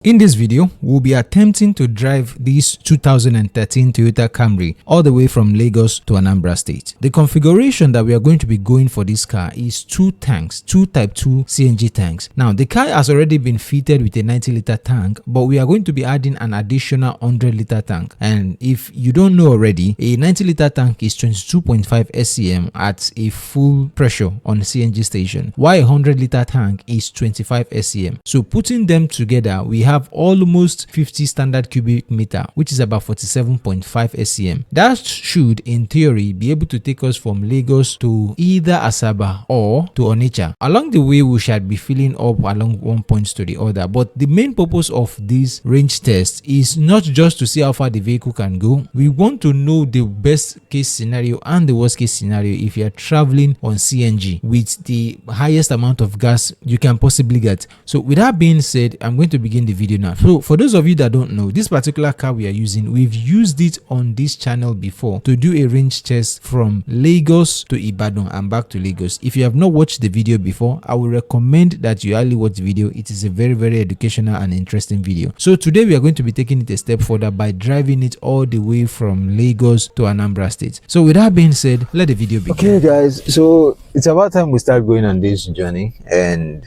In this video, we'll be attempting to drive this 2013 Toyota Camry all the way from Lagos to Anambra State. The configuration that we are going to be going for this car is two tanks, two Type 2 CNG tanks. Now, the car has already been fitted with a 90-liter tank, but we are going to be adding an additional 100-liter tank. And if you don't know already, a 90-liter tank is 22.5 SCM at a full pressure on a CNG station, while a 100-liter tank is 25 SCM. So putting them together, we have almost 50 standard cubic meter, which is about 47.5 SCM. That should, in theory, be able to take us from Lagos to either Asaba or to Onitsha. Along the way, we shall be filling up along one point to the other. But the main purpose of this range test is not just to see how far the vehicle can go. We want to know the best case scenario and the worst case scenario if you are traveling on CNG with the highest amount of gas you can possibly get. So with that being said, I'm going to begin the video now. So for those of you that don't know, this particular car we are using, we've used it on this channel before to do a range test from Lagos to Ibadan and back to Lagos. If you have not watched the video before, I would recommend that you early watch the video. It is a very educational and interesting video. So today we are going to be taking it a step further by driving it all the way from Lagos to Anambra State. So with that being said, let the video begin. Okay guys, so it's about time we start going on this journey. And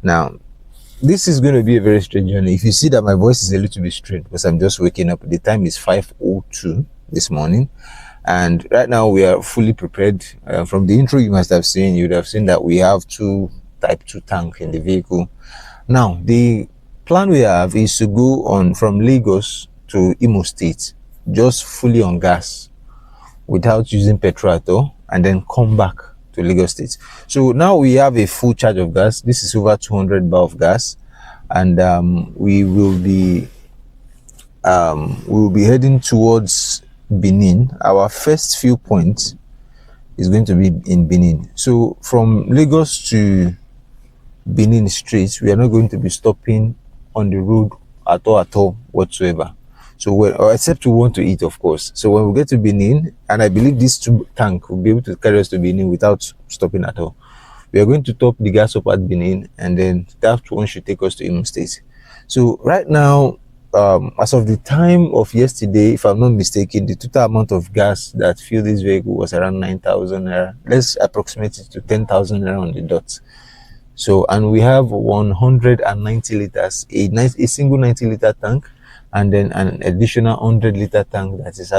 now this is going to be a very strange journey. If you see that my voice is a little bit strange because I'm just waking up. The time is 5:02 this morning, and right now we are fully prepared. From the intro you must have seen, you would have seen that we have two Type 2 tank in the vehicle. Now the plan we have is to go on from Lagos to Imo State just fully on gas without using petrol at all, and then come back to Lagos State. So now we have a full charge of gas. This is over 200 bar of gas, and we will be heading towards Benin. Our first few points is going to be in Benin. So from Lagos to Benin straight, we are not going to be stopping on the road at all whatsoever. So except we want to eat, of course. So when we get to Benin, and I believe this two tank will be able to carry us to Benin without stopping at all, we are going to top the gas up at Benin, and then that one should take us to Imo State. So right now, as of the time of yesterday, if I'm not mistaken, the total amount of gas that filled this vehicle was around 9,000 naira. Let's approximate it to 10,000 naira on the dot. So, and we have 190 liters, a single 90-liter tank, and then an additional 100-liter tank that is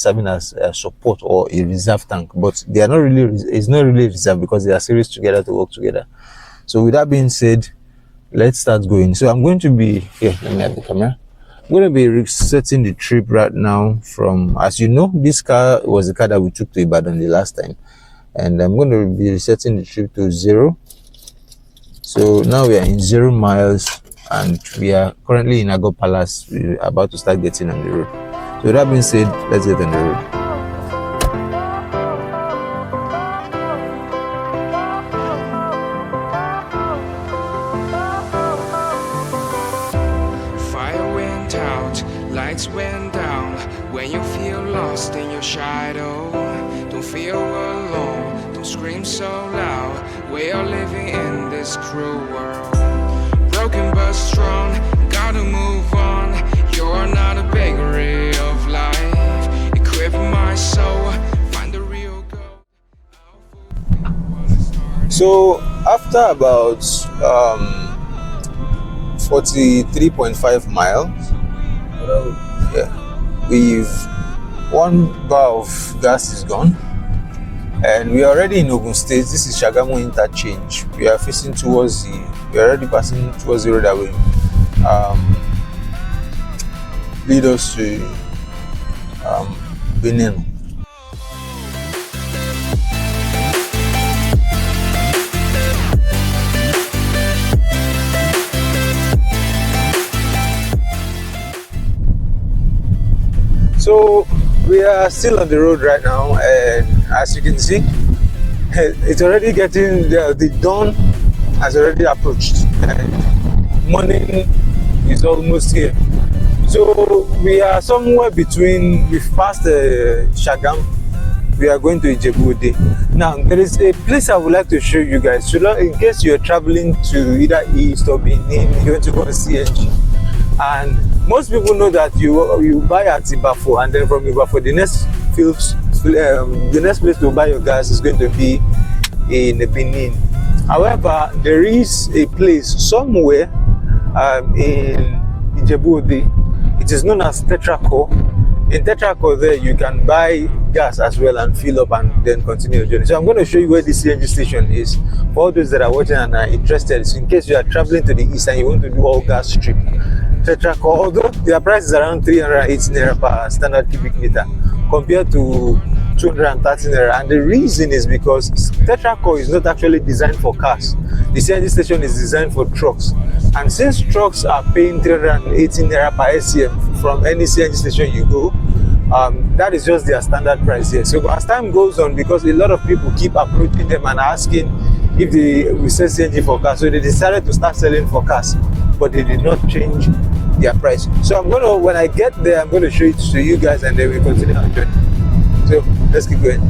serving as a support or a reserve tank. But they are not really, it's not really reserve because they are series together to work together. So with that being said, let's start going. So I'm going to be here. Let me have the camera. I'm going to be resetting the trip right now from, as you know, this car was the car that we took to Ibadan the last time, and I'm going to be resetting the trip to 0. So now we are in 0 miles. And we are currently in Ago Palace. We're about to start getting on the road. So with that being said, let's get on the road. Fire went out, lights went down. When you feel lost in your shadow, don't feel alone, don't scream so loud. We are living in this cruel world. Broken but strong, gotta move on. You're not a bakery of life. Equip my soul, find the real goal. So after about 43.5 miles, we've 1 bar of gas is gone, and we are already in Ogun State. This is Shagamu interchange. We are facing towards we are already passing towards the road that will lead us to Benin. So we are still on the road right now, and as you can see, it's already getting the dawn has already approached, and morning is almost here. So we are somewhere between, we've passed Shagam, we are going to Ijebu-Ode. Now, there is a place I would like to show you guys. So in case you're traveling to either East or Benin, you're going to go on CNG. And most people know that you buy at Ibafo, and then from Ibafo, the next place to buy your gas is going to be in Benin. However, there is a place somewhere in Ijebu-Ode. It is known as Tetraco. In Tetraco there, you can buy gas as well and fill up and then continue your journey. So I'm going to show you where the CNG station is for all those that are watching and are interested. So in case you are traveling to the east and you want to do all gas trip, Tetraco, although their price is around 380 naira per standard cubic meter compared to 230 naira, and the reason is because Tetraco is not actually designed for cars. The CNG station is designed for trucks, and since trucks are paying 380 naira per SCM from any CNG station you go, that is just their standard price here. So as time goes on, because a lot of people keep approaching them and asking if they will sell CNG for cars, so they decided to start selling for cars, but they did not change their price. So when I get there, I'm going to show it to you guys, and then we continue our journey. So let's keep going.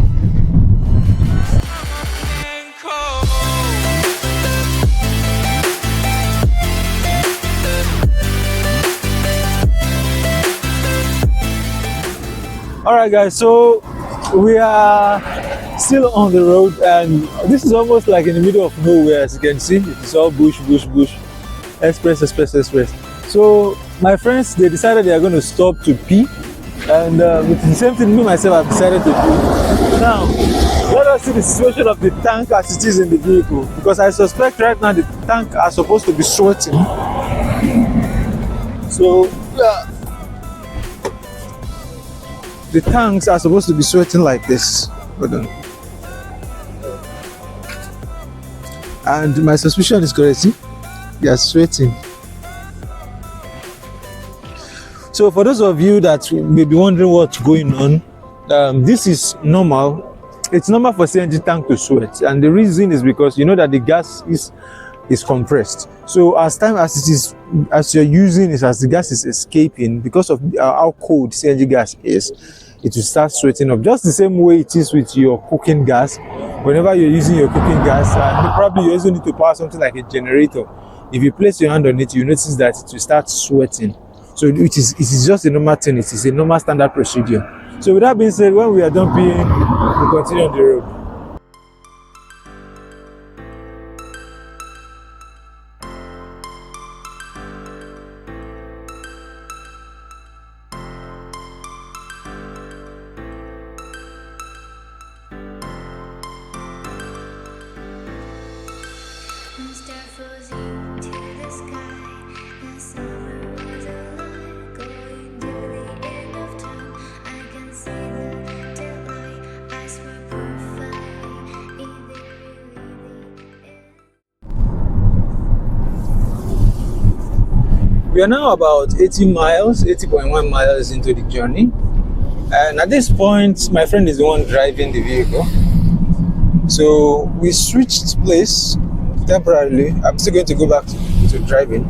All right, guys, so we are still on the road, and this is almost like in the middle of nowhere. As you can see, it is all bush, express. So my friends, they decided they are going to stop to pee, and it's the same thing me myself I've decided to do. Now let us see the situation of the tank as it is in the vehicle, because I suspect right now the tank are supposed to be sweating. So the tanks are supposed to be sweating like this. Hold on. And my suspicion is correct. See? They are sweating. So for those of you that may be wondering what's going on, this is normal. It's normal for CNG tank to sweat, and the reason is because you know that the gas is compressed. So as you're using it, as the gas is escaping, because of how cold CNG gas is, it will start sweating up. Just the same way it is with your cooking gas. Whenever you're using your cooking gas, probably you also need to power something like a generator. If you place your hand on it, you notice that it will start sweating. So it is just a normal thing. It is a normal standard procedure. So with that being said, when we are done peeing, we continue on the road. We are now about 80.1 miles into the journey, and at this point my friend is the one driving the vehicle. So we switched place temporarily. I'm still going to go back to driving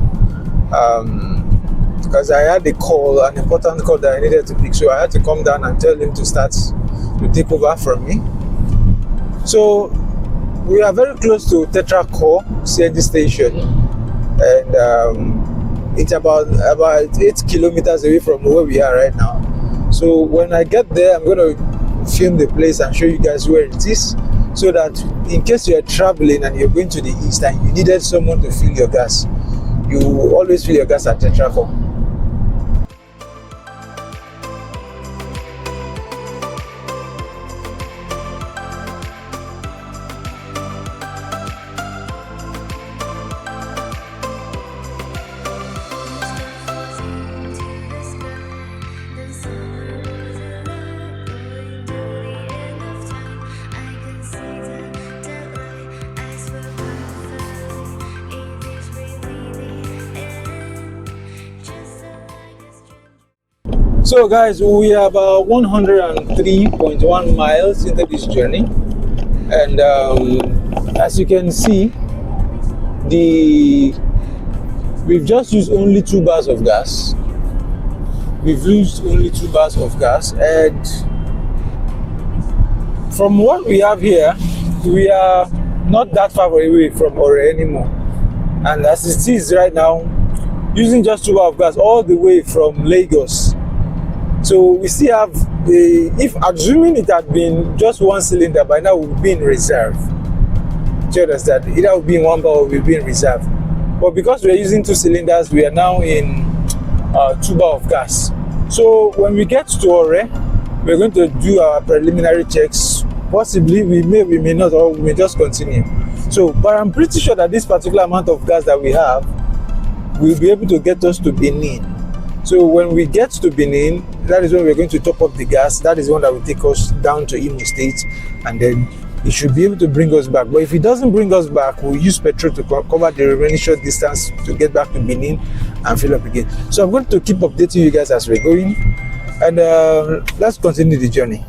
because I had an important call that I needed to pick, so I had to come down and tell him to take over from me. So we are very close to Tetraco CNG station, and it's about 8 kilometers away from where we are right now. So when I get there, I'm going to film the place and show you guys where it is, so that in case you are traveling and you're going to the east and you needed someone to fill your gas, you always fill your gas at Tetraco. So guys, we are about 103.1 miles into this journey, and as you can see, we've just used only 2 bars of gas. And from what we have here, we are not that far away from Ore anymore. And as it is right now, using just 2 bars of gas all the way from Lagos. So we still have if assuming it had been just 1 cylinder, by now we'll be in reserve. Do you understand? Either we'll be in 1 bar or we'll be in reserve. But because we're using 2 cylinders, we are now in 2 bar of gas. So when we get to Ore, we're going to do our preliminary checks. Possibly we may not, or we may just continue. So, but I'm pretty sure that this particular amount of gas that we have will be able to get us to Benin. So when we get to Benin, that is when we're going to top up the gas. That is the one that will take us down to Imo State, and then it should be able to bring us back. But if it doesn't bring us back, we'll use petrol to cover the remaining short distance to get back to Benin and fill up again. So I'm going to keep updating you guys as we're going, and let's continue the journey.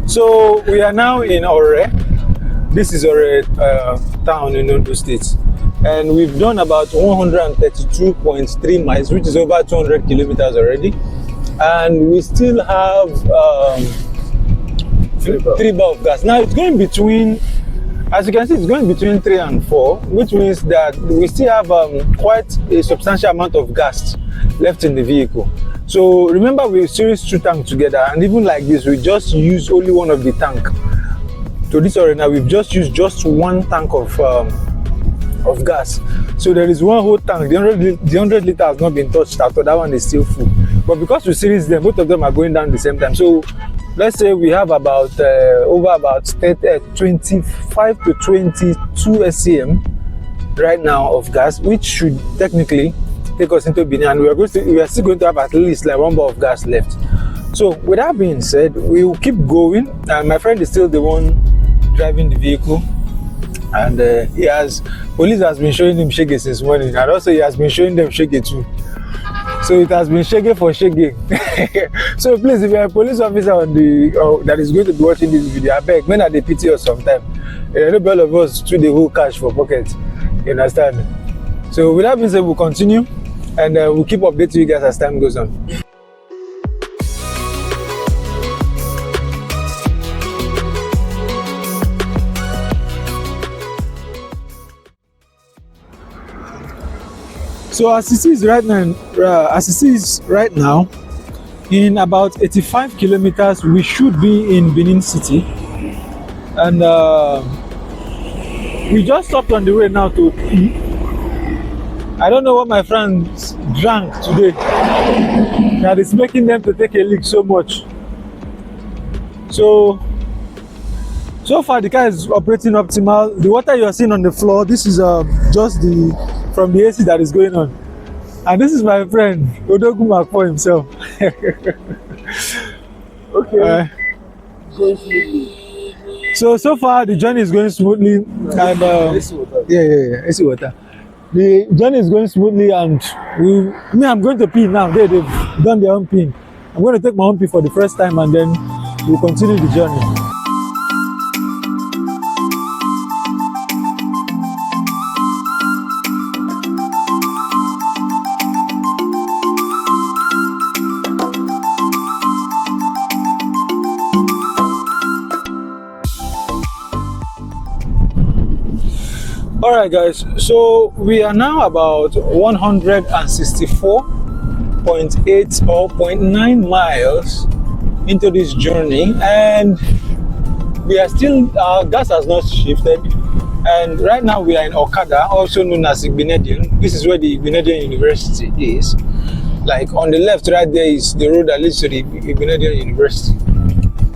So we are now in Ore. This is Ore town in Ondo State, and we've done about 132.3 miles, which is over 200 kilometers already, and we still have 3 bar of gas. Now it's going between, as you can see, it's going between 3 and 4, which means that we still have quite a substantial amount of gas left in the vehicle. So remember, we series 2 tanks together, and even like this, we just use only one of the tank. To this arena, we've just used just 1 tank of gas. So there is 1 whole tank. The 100 liter has not been touched after that one is still full. But because we series them, both of them are going down the same time. So let's say we have about over about 25 to 22 SCM right now of gas, which should technically take us into Benin, and we are still going to have at least like 1 bar of gas left. So with that being said, we will keep going, and my friend is still the one driving the vehicle, and police has been showing him shege since morning, and also he has been showing them shege too. So it has been shege for shege. So please, if you're a police officer on that is going to be watching this video, I beg, men, they pity us sometime. I know all of us threw the whole cash for pocket. You understand? So with that being said, we'll continue, and we'll keep updating you guys as time goes on. So as it is right now, in about 85 kilometers, we should be in Benin City, and we just stopped on the way now to pee. I don't know what my friends drank today that is making them to take a leak so much. So far the car is operating optimal. The water you are seeing on the floor, this is just from the AC that is going on. And this is my friend Odogu Makpo himself. Okay. So far the journey is going smoothly, and AC water. The journey is going smoothly, and I'm going to pee now. They've done their own pee. I'm going to take my own pee for the first time, and then we'll continue the journey. Alright guys, so we are now about 164.8 or 0.9 miles into this journey, and we are still, our gas has not shifted, and right now we are in Okada, also known as Benin. This is where the Benin University is. Like on the left right there is the road that leads to the Benin University.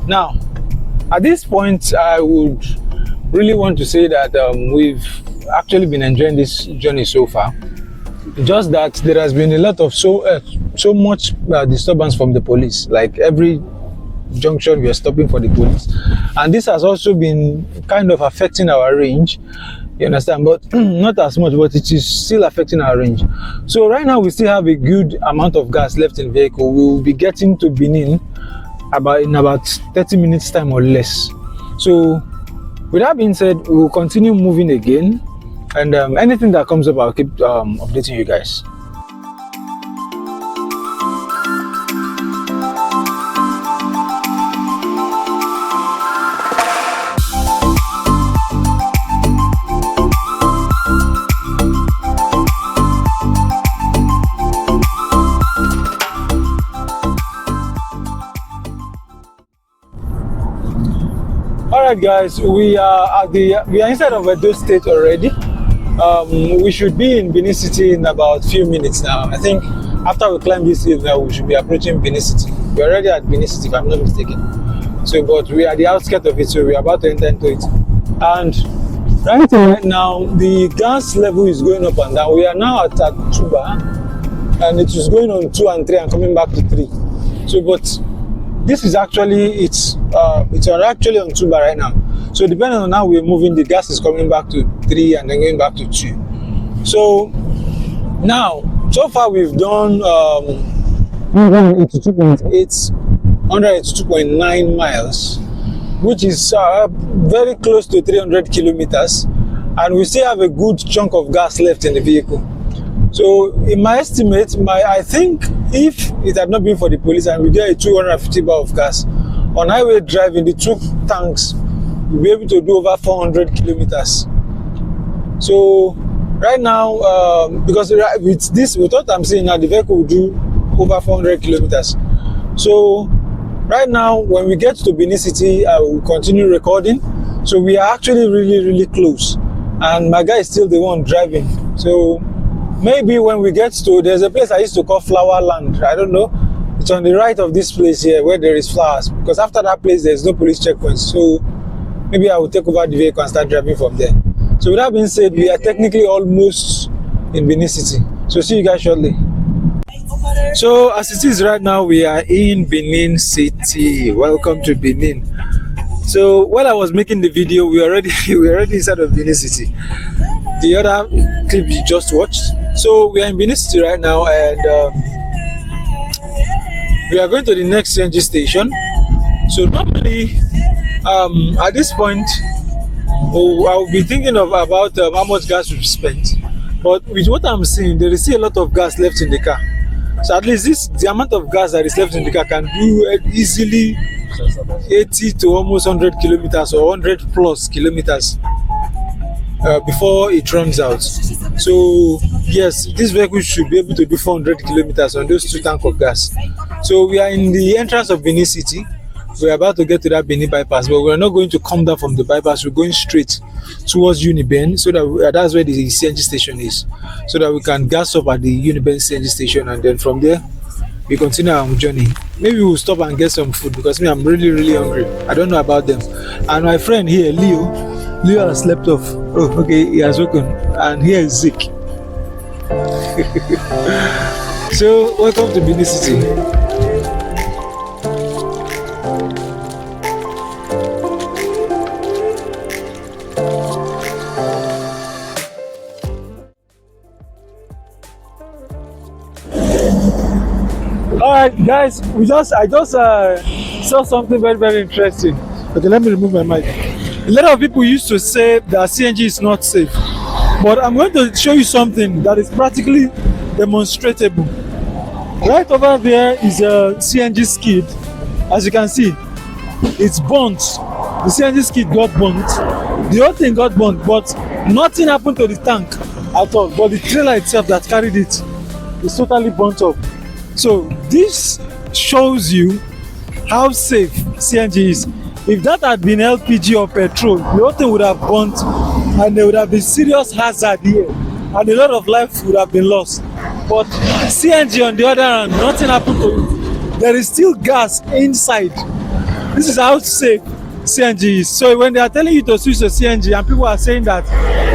Now at this point I would really want to say that we've actually been enjoying this journey so far. Just that there has been a lot of so much disturbance from the police. Like every junction we are stopping for the police, and this has also been kind of affecting our range. You understand? But not as much, but it is still affecting our range. So right now we still have a good amount of gas left in the vehicle. We will be getting to Benin in about 30 minutes time or less. So with that being said, we will continue moving again, and anything that comes up, I'll keep updating you guys. Alright guys, we are inside of Edo State already. We should be in Benin City in about few minutes now. I think after we climb this hill now, we should be approaching Benin City. We're already at Benin City if I'm not mistaken. So, but we are the outskirts of it, so we're about to enter into it. And right now, the gas level is going up and down. We are now at Tuba, and it is going on 2 and 3 and coming back to 3. So, but this is actually it's actually on Tuba right now. So depending on how we're moving, the gas is coming back to 3 and then going back to 2. So now, so far we've done 182.9 miles, which is very close to 300 kilometers, and we still have a good chunk of gas left in the vehicle. So in my estimate, I think if it had not been for the police and we get a 250 bar of gas on highway driving, the 2 tanks will be able to do over 400 kilometers. So right now, because with what I'm saying now, the vehicle will do over 400 kilometers. So right now, when we get to Benin City, I will continue recording. So we are actually really close, and my guy is still the one driving. So maybe when we get to, there's a place I used to call Flower Land. I don't know. It's on the right of this place here where there is flowers. Because after that place, there's no police checkpoints. So maybe I will take over the vehicle and start driving from there. So with that being said, we are technically almost in Benin City. So see you guys shortly. So as it is right now, we are in Benin City. Welcome to Benin. So while I was making the video, we were already inside of Benin City. The other clip you just watched. So we are in Benin City right now, and we are going to the next CNG station. So normally, at this point, I'll be thinking about how much gas we've spent. But with what I'm seeing, there is still a lot of gas left in the car. So at least the amount of gas that is left in the car can do easily 80 to almost 100 kilometers or 100 plus kilometers before it runs out. So yes, this vehicle should be able to do 400 kilometers on those 2 tanks of gas. So we are in the entrance of Benin City. We're about to get to that Benin bypass, but we're not going to come down from the bypass. We're going straight towards Uniben, so that that's where the CNG station is, so that we can gas up at the Uniben CNG station, and then from there we continue our journey. Maybe we'll stop and get some food, because I'm really hungry. I don't know about them. And my friend here, Leo has slept off. Oh, okay, he has woken. And here is Zik. So welcome to Benin City. Alright guys, I just saw something very interesting. Okay, let me remove my mic. A lot of people used to say that CNG is not safe, but I'm going to show you something that is practically demonstrable. Right over there is a CNG skid. As you can see, it's burnt. The CNG skid got burnt. The whole thing got burnt, but nothing happened to the tank at all. But the trailer itself that carried it is totally burnt up. So this shows you how safe CNG is. If that had been LPG or petrol, the whole thing would have burnt, and there would have been serious hazard here, and a lot of life would have been lost. But CNG, on the other hand, nothing happened to it. There is still gas inside. This is how safe CNG is. So when they are telling you to switch to CNG and people are saying that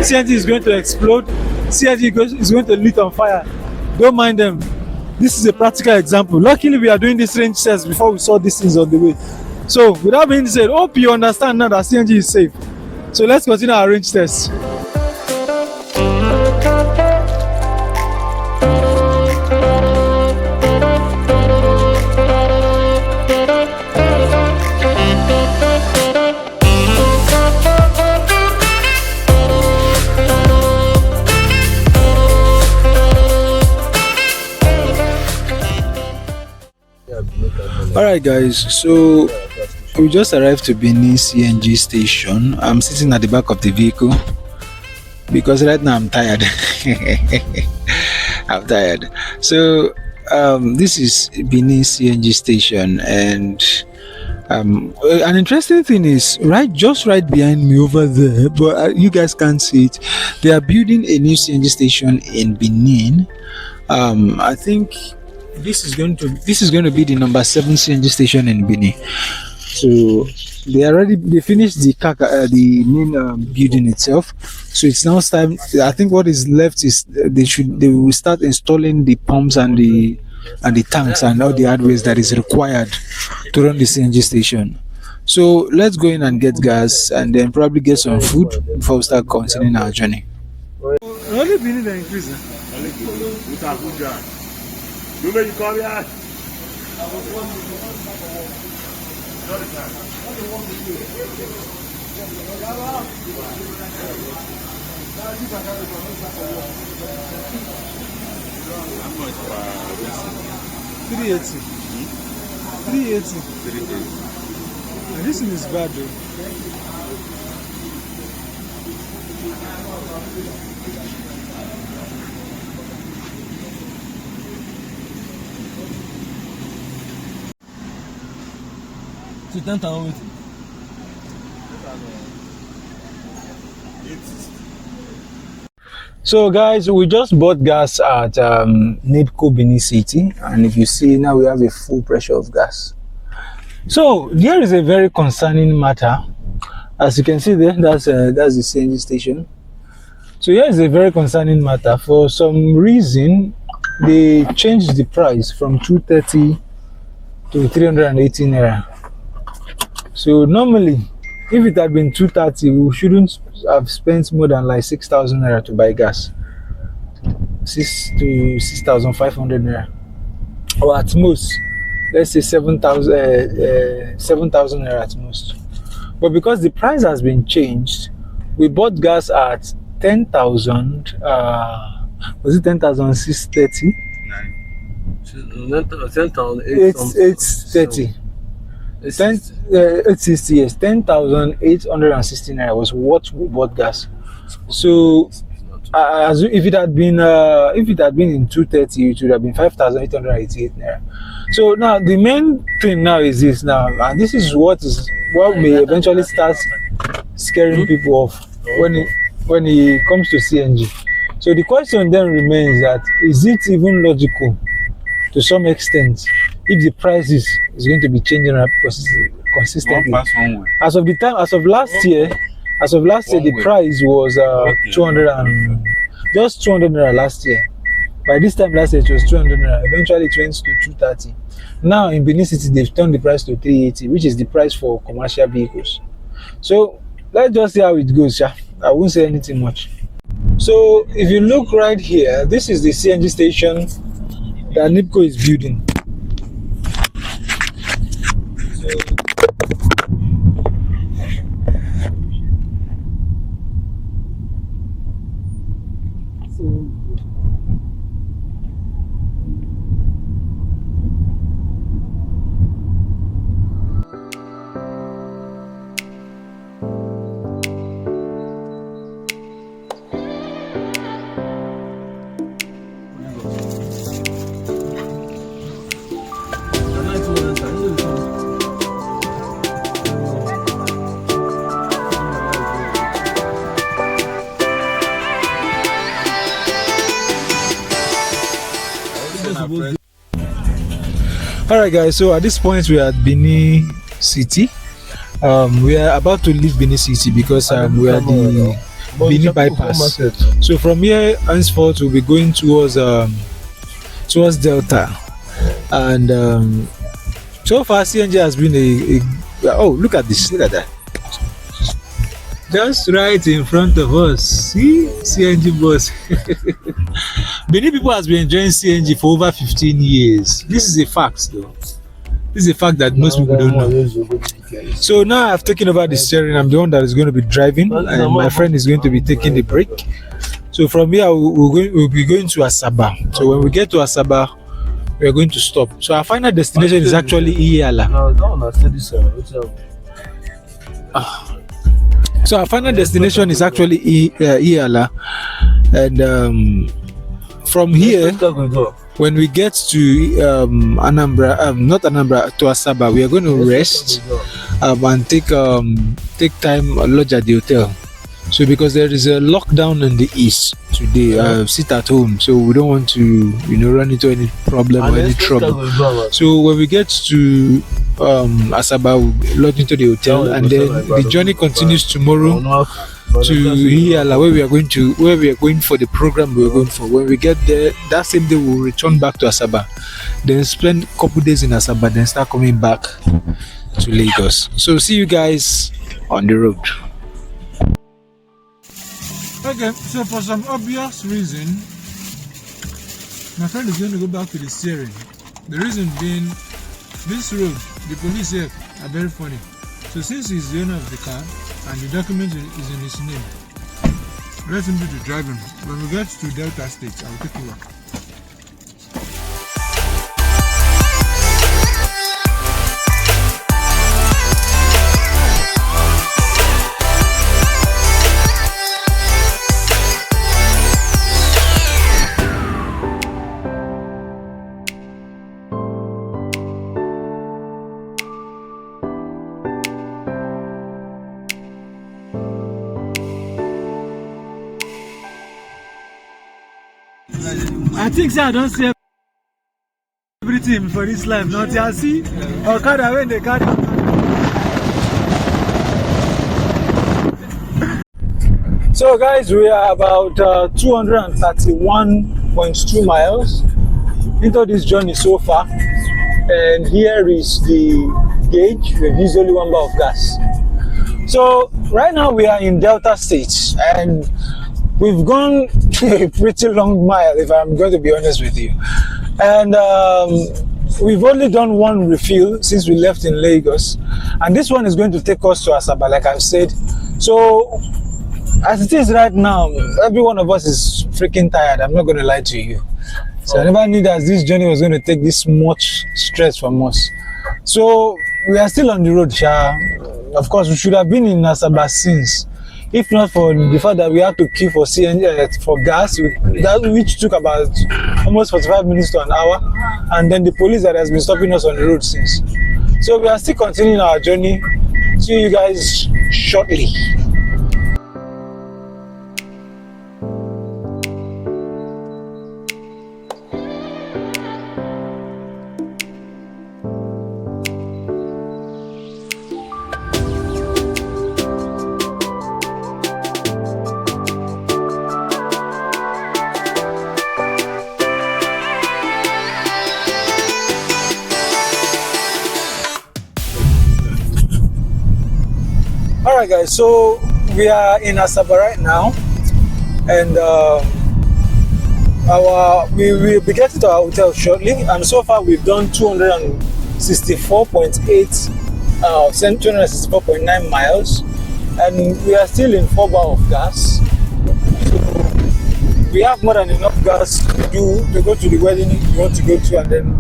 CNG is going to explode, CNG is going to lit on fire, don't mind them. This is a practical example. Luckily, we are doing this range test before we saw these things on the way. So, with that being said, hope you understand now that CNG is safe. So let's continue our range test. Alright guys, so we just arrived to Benin CNG station. I'm sitting at the back of the vehicle because right now I'm tired. I'm tired. So this is Benin CNG station, and an interesting thing is just right behind me over there, but you guys can't see it. They are building a new CNG station in Benin. I think this is going to be the number 7 CNG station in Benin. So they finished the main building itself. So it's now time. I think what is left is they will start installing the pumps and the tanks and all the hardware that is required to run the CNG station. So let's go in and get gas and then probably get some food before we start continuing our journey. Only Benin the increase. $380. This one is bad though. So 10,000. So guys, we just bought gas at NAPCO Benin City, and if you see now we have a full pressure of gas. So there is a very concerning matter. As you can see there, that's the CNG station. So here is a very concerning matter. For some reason, they changed the price from 230 to 318 naira. So normally, if it had been 230, we shouldn't have spent more than like 6,000 naira to buy gas. 6,500 naira, or at most, let's say 7,000 naira at most. But because the price has been changed, we bought gas at 10,000. Was it 10,630? 10,830. 860, yes, 10,860 naira was what we bought gas. So if it had been in 230, it would have been 5,888 naira. So now the main thing now is this now, and this is what may eventually start scaring people off when it comes to CNG. So the question then remains that, is it even logical to some extent if the price is going to be changing consistently? As of last year, the price was 200 naira last year. By this time last year it was 200 naira. Eventually it went to 230. Now in Benin City they've turned the price to 380, which is the price for commercial vehicles. So let's just see how it goes. I won't say anything much. So if you look right here, this is the CNG station that NAPCO is building. Alright guys, so at this point we are at Benin City. We are about to leave Benin City because we are the Benin bypass. So from here henceforth we'll be going towards Delta, and so far CNG has been a oh, look at this, look at that, just right in front of us. See, CNG bus. Benin people has been enjoying CNG for over 15 years. This is a fact though. This is a fact that most people don't know. So now I've taken over the steering. I'm the one that is going to be driving, and my friend is going to be taking the brake. So from here we'll be going to Asaba. So when we get to Asaba, we are going to stop. So our final destination is actually Iyala. No, that one I said this. So our final destination is actually Iyala, and from here, when we get to Anambra, not Anambra, to Asaba, we are going to rest and take time lodge at the hotel. So because there is a lockdown in the east today, sit at home, so we don't want to run into any problem or any trouble. So when we get to Asaba, we lodge into the hotel, and then the journey continues tomorrow to Iyala, where we are going for the program we are going for. When we get there, that same day we'll return back to Asaba, then spend a couple days in Asaba, then start coming back to Lagos. So see you guys on the road. Okay, so for some obvious reason, my friend is going to go back to the steering. The reason being, this road, the police here are very funny. So since he's the owner of the car and the document is in his name, let him do the driving. When we get to Delta State, I will take you back. I think so. I don't see everything for this life. Not I see Okada when they carry. So guys, we are about 231.2 miles into this journey so far, and here is the gauge. We've used only 1 bar of gas. So right now we are in Delta State, and we've gone a pretty long mile, if I'm going to be honest with you. And we've only done one refill since we left in Lagos. And this one is going to take us to Asaba, like I've said. So, as it is right now, every one of us is freaking tired. I'm not going to lie to you. So I never knew that this journey was going to take this much stress from us. So, we are still on the road, Sha. Of course, we should have been in Asaba since. If not for the fact that we had to queue for CNG for gas, which took about almost 45 minutes to an hour, and then the police that has been stopping us on the road since. So we are still continuing our journey. See you guys shortly. Alright guys, so we are in Asaba right now, and we will be getting to our hotel shortly, and so far we've done 264.9 miles, and we are still in 4 bar of gas. So we have more than enough gas to go to the wedding we want to go to, and then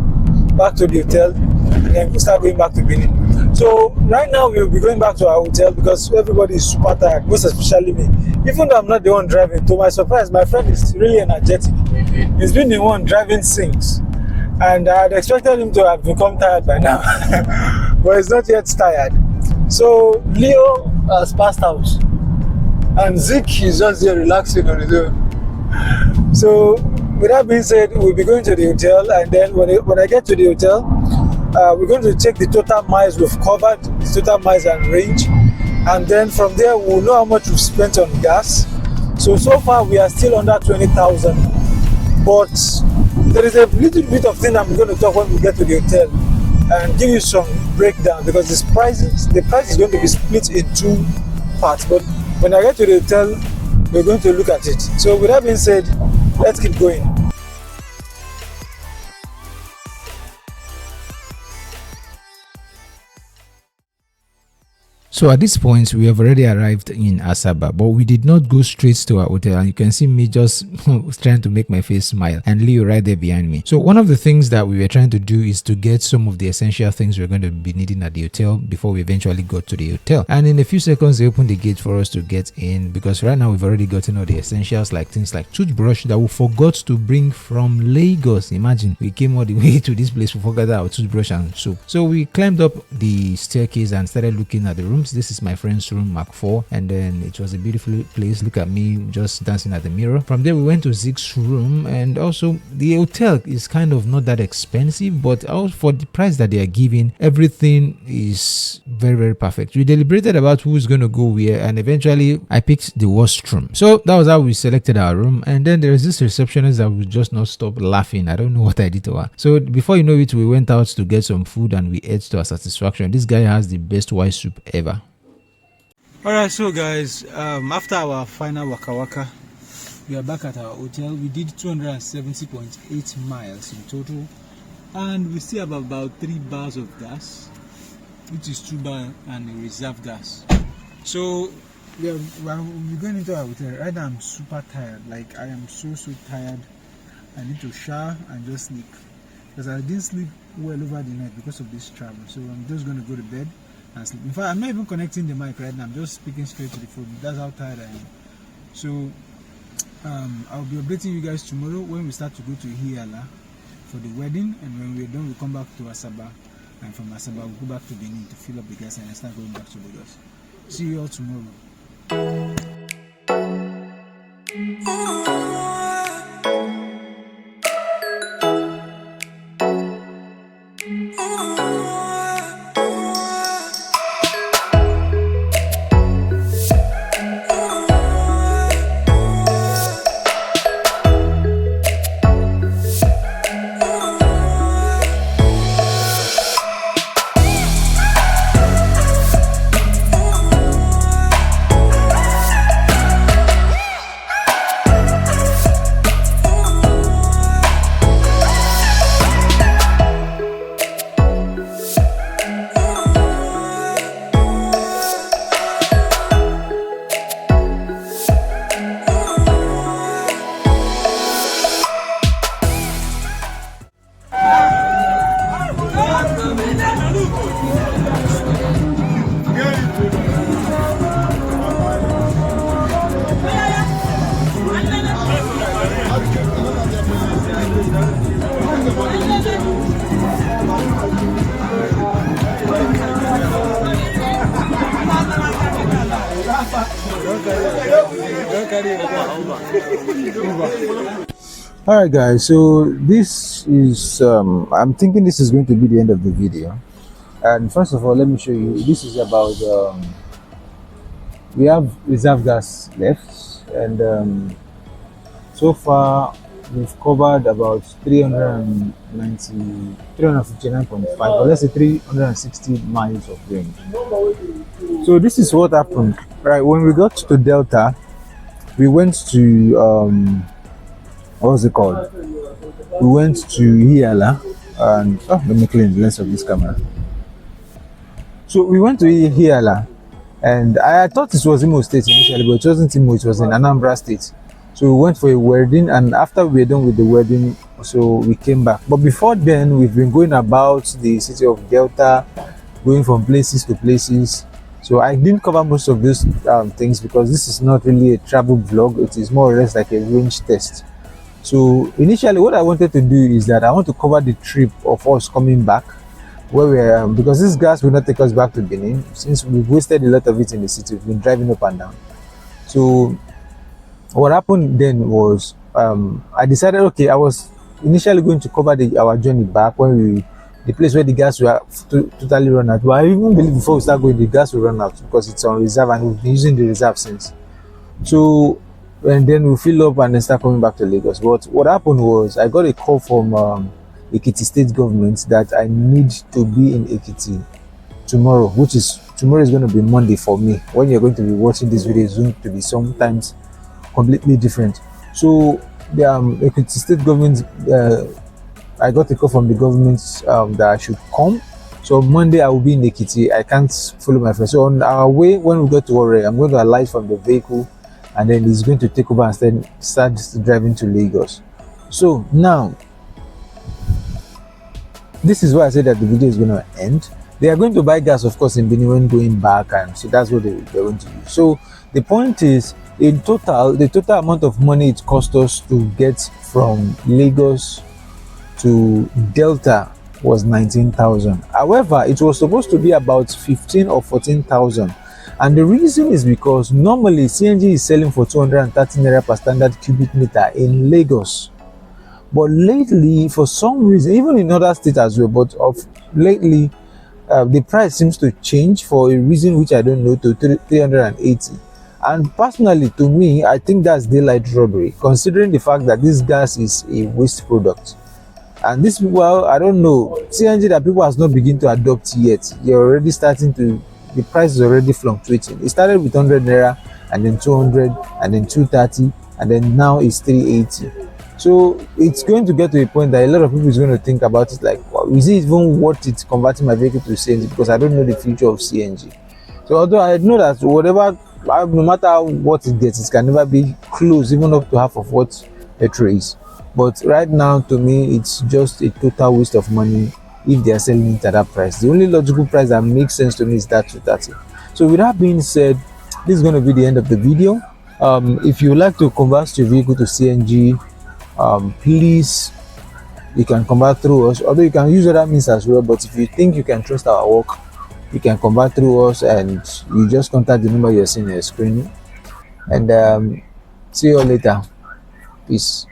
back to the hotel, and then we start going back to Benin. So right now we'll be going back to our hotel because everybody is super tired, most especially me. Even though I'm not the one driving, to my surprise, my friend is really energetic. He's been the one driving since, and I had expected him to have become tired by now, but he's not yet tired. So Leo has passed out, and Zeke is just there relaxing on his own. So with that being said, we'll be going to the hotel, and then when I get to the hotel, we're going to check the total miles we've covered, the total miles and range, and then from there we'll know how much we've spent on gas. So far we are still under 20,000, but there is a little bit of thing I'm going to talk when we get to the hotel and give you some breakdown, because the price is going to be split in 2 parts, but when I get to the hotel we're going to look at it. So with that being said, let's keep going. So at this point, we have already arrived in Asaba, but we did not go straight to our hotel. And you can see me just trying to make my face smile, and Leo right there behind me. So one of the things that we were trying to do is to get some of the essential things we're going to be needing at the hotel before we eventually got to the hotel. And in a few seconds, they opened the gate for us to get in, because right now we've already gotten all the essentials, like things like toothbrush that we forgot to bring from Lagos. Imagine, we came all the way to this place, we forgot our toothbrush and soap. So we climbed up the staircase and started looking at the rooms. This is my friend's room, Mark 4, and then it was a beautiful place. Look at me just dancing at the mirror. From there we went to Zeke's room, and also the hotel is kind of not that expensive, but also for the price that they are giving, everything is very, very perfect. We deliberated about who's going to go where, and eventually I picked the washroom. So that was how we selected our room. And then there is this receptionist that would just not stop laughing. I don't know what I did to her. So before you know it, we went out to get some food and we ate to our satisfaction. This guy has the best white soup ever. Alright, so guys, after our final waka, we are back at our hotel. We did 270.8 miles in total, and we still have about 3 bars of gas, which is 2 bars and a reserve gas. So we're going into our hotel. Right now I'm super tired. Like, I am so tired. I need to shower and just sleep, because I didn't sleep well over the night because of this travel. So I'm just going to go to bed and sleep. In fact, I'm not even connecting the mic right now. I'm just speaking straight to the phone. That's how tired I am. So I'll be updating you guys tomorrow when we start to go to Hiala for the wedding, and when we're done, we'll come back to Asaba, and from Asaba we'll go back to Benin to fill up the gas and start going back to Lagos. See you all tomorrow. Alright guys, so this is I'm thinking this is going to be the end of the video. And first of all, let me show you, this is about we have reserve gas left, and so far we've covered about 359.5, or let's say 360 miles of range. So this is what happened. Right, when we got to Delta, we went to what's it called? We went to Hiala, and let me clean the lens of this camera. So we went to Hiala, and I thought it was Imo State initially, but it wasn't Imo, it was in Anambra State. So we went for a wedding, and after we were done with the wedding, so we came back. But before then, we've been going about the city of Delta, going from places to places. So I didn't cover most of these things because this is not really a travel vlog. It is more or less like a range test. So initially what I wanted to do is that I want to cover the trip of us coming back, where we're because this gas will not take us back to Benin, since we've wasted a lot of it in the city. We've been driving up and down. So what happened then was I decided, okay, I was initially going to cover our journey back when the place where the gas will totally run out. But I even believe before we start going, the gas will run out because it's on reserve, and we've been using the reserve since. So, and then we'll fill up and then start coming back to Lagos. But what happened was I got a call from Ekiti State government that I need to be in Ekiti tomorrow, tomorrow is going to be Monday for me. When you're going to be watching this video, it's going to be sometimes completely different. So the Ekiti State government, I got a call from the government that I should come. So on Monday I will be in Ekiti. I can't follow my friend. So on our way, when we get to Warri, I'm going to alight from the vehicle, and then he's going to take over and start driving to Lagos. So now, this is why I said that the video is going to end. They are going to buy gas, of course, in Benin when going back, and so that's what they're going to do. So the point is, in total, the total amount of money it cost us to get from Lagos to Delta was 19,000. However, it was supposed to be about 15 or 14,000, and the reason is because normally CNG is selling for 230 naira per standard cubic meter in Lagos, but lately, for some reason, even in other states as well, but of lately, the price seems to change for a reason which I don't know, to 380. And personally, to me, I think that's daylight robbery, considering the fact that this gas is a waste product. And these people, I don't know, CNG that people has not begun to adopt yet. They're already starting to, the price is already fluctuating. It started with 100 naira, and then 200, and then 230, and then now it's 380. So it's going to get to a point that a lot of people is going to think about it like, well, is it even worth it converting my vehicle to CNG, because I don't know the future of CNG. So although I know that whatever, no matter what it gets, it can never be close, even up to half of what petrol is. But right now, to me, it's just a total waste of money if they are selling it at that price. The only logical price that makes sense to me is that 230. So with that being said, this is going to be the end of the video. If you would like to convert your vehicle to CNG, please, you can convert through us, although you can use other means as well. But if you think you can trust our work, you can convert through us, and you just contact the number you're seeing on your screen. And see you later. Peace.